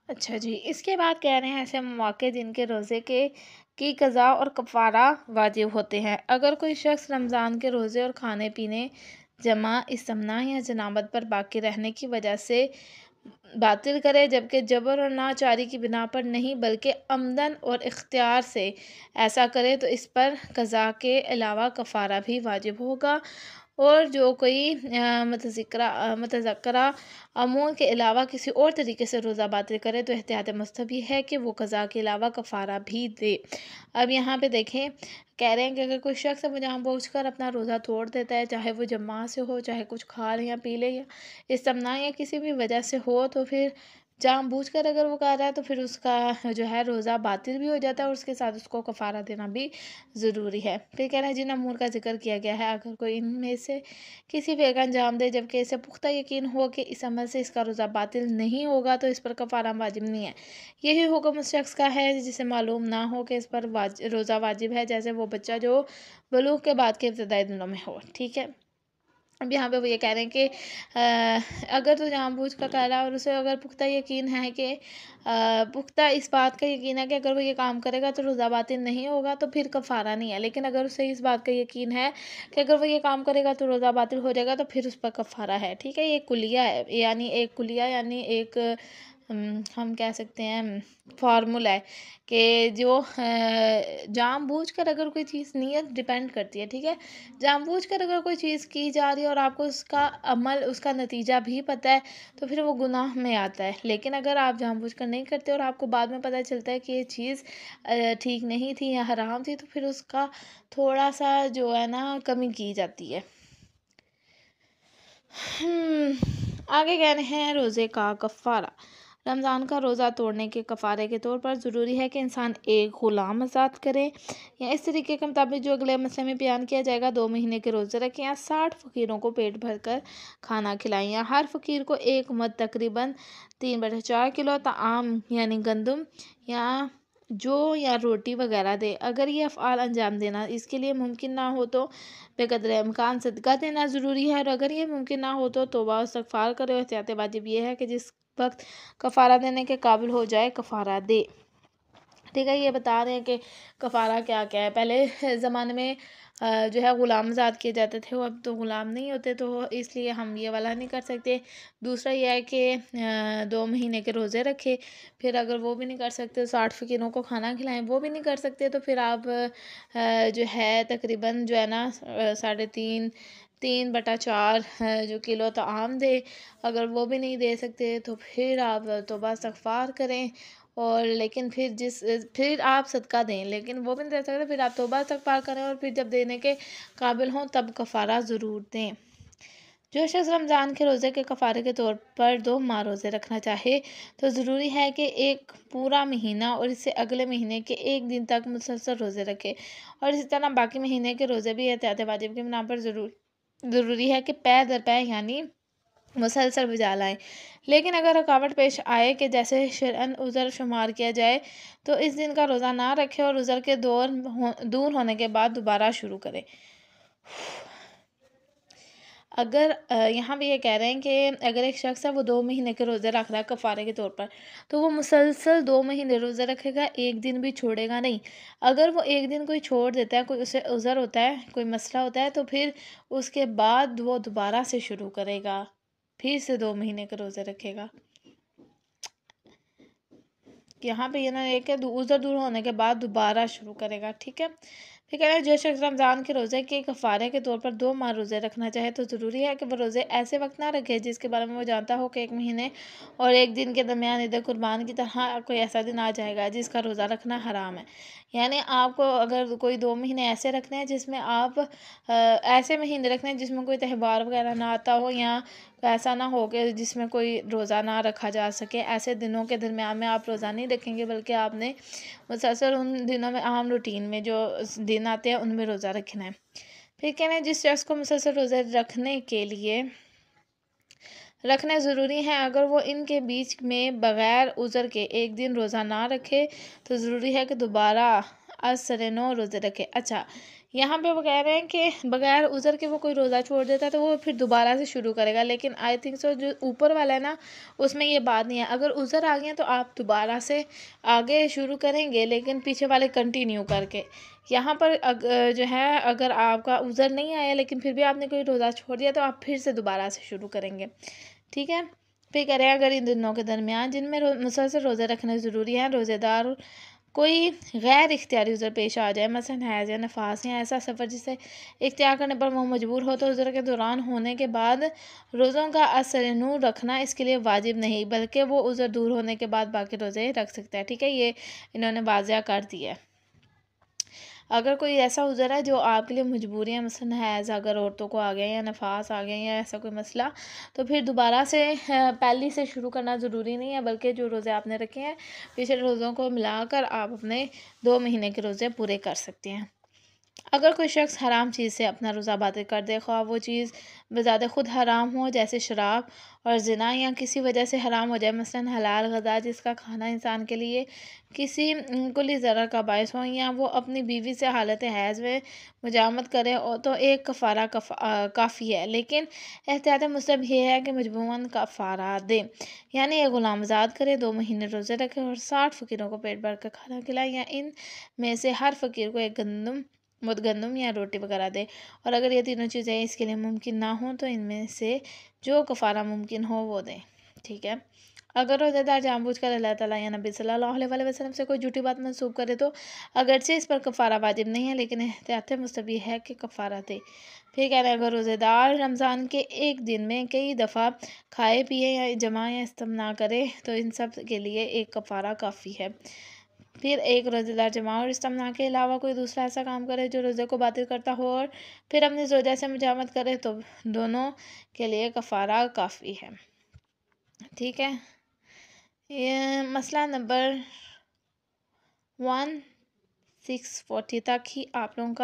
اچھا جی، اس کے بعد کہہ رہے ہیں ایسے مواقع جن کے روزے کی قضا اور کفارہ واجب ہوتے ہیں۔ اگر کوئی شخص رمضان کے روزے اور کھانے پینے جمع استمنا یا جنابت پر باقی رہنے کی وجہ سے باطل کرے، جبکہ جبر اور ناچاری کی بنا پر نہیں بلکہ عمدن اور اختیار سے ایسا کرے تو اس پر قضا کے علاوہ کفارہ بھی واجب ہوگا، اور جو کوئی متذکرہ امور کے علاوہ کسی اور طریقے سے روزہ باطل کرے تو احتیاط مستحب ہے کہ وہ قضا کے علاوہ کفارہ بھی دے۔ اب یہاں پہ دیکھیں، کہہ رہے ہیں کہ اگر کوئی شخص وہ جہاں بوجھ کر اپنا روزہ توڑ دیتا ہے، چاہے وہ جماع سے ہو، چاہے کچھ کھا لے یا پی لے یا استمنا یا کسی بھی وجہ سے ہو، تو پھر جان بوجھ کر اگر وہ کر رہا ہے تو پھر اس کا جو ہے روزہ باطل بھی ہو جاتا ہے، اور اس کے ساتھ اس کو کفارہ دینا بھی ضروری ہے۔ پھر کہہ رہے ہیں جن امور کا ذکر کیا گیا ہے، اگر کوئی ان میں سے کسی بھی ایک انجام دے جبکہ اسے پختہ یقین ہو کہ اس عمل سے اس کا روزہ باطل نہیں ہوگا تو اس پر کفارہ واجب نہیں ہے۔ یہی حکم اس شخص کا ہے جسے معلوم نہ ہو کہ اس پر روزہ واجب ہے، جیسے وہ بچہ جو بلوغ کے بعد کے ابتدائی دنوں میں ہو، ٹھیک ہے۔ اب یہاں پہ وہ یہ کہہ رہے ہیں کہ اگر تو جان بوجھ کر کر رہا ہے اور اسے اگر پختہ یقین ہے کہ پختہ اس بات کا یقین ہے کہ اگر وہ یہ کام کرے گا تو روزہ باطل نہیں ہوگا تو پھر کفارہ نہیں ہے، لیکن اگر اسے اس بات کا یقین ہے کہ اگر وہ یہ کام کرے گا تو روزہ باطل ہو جائے گا تو پھر اس پر کفارہ ہے، ٹھیک ہے۔ یہ کلیہ ہے، یعنی ایک ہم کہہ سکتے ہیں فارمولا ہے کہ جو جان بوجھ کر اگر کوئی چیز، نیت ڈیپینڈ کرتی ہے، ٹھیک ہے۔ جان بوجھ کر اگر کوئی چیز کی جا رہی ہے اور آپ کو اس کا عمل، اس کا نتیجہ بھی پتہ ہے تو پھر وہ گناہ میں آتا ہے، لیکن اگر آپ جان بوجھ کر نہیں کرتے اور آپ کو بعد میں پتہ چلتا ہے کہ یہ چیز ٹھیک نہیں تھی یا حرام تھی تو پھر اس کا تھوڑا سا جو ہے نا کمی کی جاتی ہے۔ آگے کہہ رہے ہیں روزے کا کفارہ۔ رمضان کا روزہ توڑنے کے کفارے کے طور پر ضروری ہے کہ انسان ایک غلام آزاد کرے، یا اس طریقے کے مطابق جو اگلے مسئلے میں بیان کیا جائے گا 2 مہینے کے روزے رکھیں، یا 60 فقیروں کو پیٹ بھر کر کھانا کھلائیں، یا ہر فقیر کو ایک مد تقریباً 3/4 کلو طعام یعنی گندم یا روٹی وغیرہ دے۔ اگر یہ افعال انجام دینا اس کے لیے ممکن نہ ہو تو بقدر امکان صدقہ دینا ضروری ہے، اور اگر یہ ممکن نہ ہو تو توبہ و استغفار کرے، اور احتیاط واجب یہ ہے کہ جس وقت کفارہ دینے کے قابل ہو جائے کفارہ دے، ٹھیک ہے۔ یہ بتا رہے ہیں کہ کفارہ کیا کیا ہے۔ پہلے زمانے میں جو ہے غلام آزاد کیے جاتے تھے، اب تو غلام نہیں ہوتے تو اس لیے ہم یہ والا نہیں کر سکتے۔ دوسرا یہ ہے کہ 2 مہینے کے روزے رکھے، پھر اگر وہ بھی نہیں کر سکتے 60 فقیروں کو کھانا کھلائیں، وہ بھی نہیں کر سکتے تو پھر آپ جو ہے تقریباً جو ہے نا 3/4 جو کلو طعام دے۔ اگر وہ بھی نہیں دے سکتے تو پھر آپ توبہ استغفار کریں، اور لیکن پھر آپ صدقہ دیں، لیکن وہ بھی نہیں دے سکتے پھر آپ توبہ استغفار کریں، اور پھر جب دینے کے قابل ہوں تب کفارہ ضرور دیں۔ جو شخص رمضان کے روزے کے کفارے کے طور پر 2 ماہ روزے رکھنا چاہے تو ضروری ہے کہ ایک پورا مہینہ اور اس سے اگلے مہینے کے 1 دن تک مسلسل روزے رکھے، اور اسی طرح باقی مہینے کے روزے بھی احتیاط واجب کے بنا پر ضروری ہے کہ پے در پے یعنی مسلسل بجا لائیں۔ لیکن اگر رکاوٹ پیش آئے کہ جیسے شرعاً عذر شمار کیا جائے تو اس دن کا روزہ نہ رکھے اور عذر کے دور ہونے کے بعد دوبارہ شروع کرے۔ اگر یہاں بھی یہ کہہ رہے ہیں کہ اگر ایک شخص ہے وہ 2 مہینے کے روزے رکھ رہا ہے کفارے کے طور پر، تو وہ مسلسل 2 مہینے روزے رکھے گا، 1 دن بھی چھوڑے گا نہیں۔ اگر وہ 1 دن کوئی چھوڑ دیتا ہے، کوئی اسے عذر ہوتا ہے، کوئی مسئلہ ہوتا ہے، تو پھر اس کے بعد وہ دوبارہ سے شروع کرے گا، پھر سے 2 مہینے کے روزے رکھے گا۔ یہاں پہ یہ نہ ہے کہ عذر دور ہونے کے بعد دوبارہ شروع کرے گا، ٹھیک ہے۔ پھر کہہ رہے ہیں جو شخص رمضان کے روزے کے کفارے کے طور پر 2 ماہ روزے رکھنا چاہے تو ضروری ہے کہ وہ روزے ایسے وقت نہ رکھے جس کے بارے میں وہ جانتا ہو کہ 1 مہینے اور 1 دن کے درمیان عید قربان کی طرح کوئی ایسا دن آ جائے گا جس کا روزہ رکھنا حرام ہے۔ یعنی آپ کو اگر کوئی 2 مہینے ایسے رکھنے ہیں جس میں آپ ایسے مہینے رکھنے ہیں جس میں کوئی تہوار وغیرہ نہ آتا ہو، یا ایسا نہ ہو کہ جس میں کوئی روزہ نہ رکھا جا سکے، ایسے دنوں کے درمیان میں آپ روزہ نہیں رکھیں گے بلکہ آپ نے مسلسل ان دنوں میں عام روٹین میں جو دن آتے ہیں ان میں روزہ رکھنا ہے۔ پھر کہنا ہے جس شخص کو مسلسل روزے رکھنے ضروری ہیں، اگر وہ ان کے بیچ میں بغیر عذر کے 1 دن روزہ نہ رکھے تو ضروری ہے کہ دوبارہ از سر نو روزے رکھے۔ اچھا، یہاں پہ وہ کہہ رہے ہیں کہ بغیر عذر کے وہ کوئی روزہ چھوڑ دیتا ہے تو وہ پھر دوبارہ سے شروع کرے گا، لیکن آئی تھنک سو جو اوپر والا ہے نا اس میں یہ بات نہیں ہے. اگر عذر آ گیا تو آپ دوبارہ سے آگے شروع کریں گے، لیکن پیچھے والے کنٹینیو کر کے. یہاں پر جو ہے اگر آپ کا عذر نہیں آیا لیکن پھر بھی آپ نے کوئی روزہ چھوڑ دیا تو آپ پھر سے دوبارہ سے شروع کریں گے. ٹھیک ہے. پھر کہہ رہے ہیں اگر ان دنوں کے درمیان جن میں مسلسل روزے رکھنے ضروری ہیں، روزے دار کوئی غیر اختیاری عذر پیش آ جائے، مثلاً حیض یا نفاس یا ایسا سفر جسے اختیار کرنے پر وہ مجبور ہو، تو عذر کے دوران ہونے کے بعد روزوں کا اثر نور رکھنا اس کے لیے واجب نہیں، بلکہ وہ عذر دور ہونے کے بعد باقی روزے رکھ سکتا ہے. ٹھیک ہے. یہ انہوں نے واضح کر دیا ہے. اگر کوئی ایسا عذر ہے جو آپ کے لیے مجبوری ہے، مثلاً حیض اگر عورتوں کو آ گیا یا نفاس آ گیا یا ایسا کوئی مسئلہ، تو پھر دوبارہ سے پہلی سے شروع کرنا ضروری نہیں ہے، بلکہ جو روزے آپ نے رکھے ہیں پچھلے روزوں کو ملا کر آپ اپنے 2 مہینے کے روزے پورے کر سکتے ہیں. اگر کوئی شخص حرام چیز سے اپنا روزہ باطل کر دے، خواہ وہ چیز بذات خود حرام ہو جیسے شراب اور زنا، یا کسی وجہ سے حرام ہو جائے مثلاً حلال غذا جس کا کھانا انسان کے لیے کسی کلی ضرر کا باعث ہو، یا وہ اپنی بیوی سے حالت حیض میں مجامت کرے تو ایک کفارہ کافی ہے، لیکن احتیاط مطلب یہ ہے کہ مجموعاً کفارہ دے، یعنی ایک غلام آزاد کرے، 2 مہینے روزے رکھے اور 60 فقیروں کو پیٹ بھر کر کھانا کھلائے، یا ان میں سے ہر فقیر کو ایک مد گندم یا روٹی وغیرہ دے. اور اگر یہ تینوں چیزیں اس کے لیے ممکن نہ ہوں تو ان میں سے جو کفارہ ممکن ہو وہ دیں. ٹھیک ہے. اگر روزہ دار جان بوجھ کر اللہ تعالیٰ یا نبی صلی اللہ علیہ وسلم سے کوئی جھوٹی بات منسوب کرے تو اگرچہ اس پر کفارہ واجب نہیں ہے، لیکن احتیاط مستحب ہے کہ کفارہ دے. پھر کہہ رہے ہیں اگر روزہ دار رمضان کے ایک دن میں کئی دفعہ کھائے پیے یا جمع یا استمنا کرے تو ان سب کے لیے ایک کفارہ کافی ہے. پھر ایک روزہ دار جمع اور استمنا کے علاوہ کوئی دوسرا ایسا کام کرے جو روزے کو باطل کرتا ہو اور پھر اپنی زوجہ سے مجامت کرے تو دونوں کے لیے کفارہ کافی ہے. ٹھیک ہے. یہ مسئلہ نمبر 1640 تک ہی آپ لوگوں کا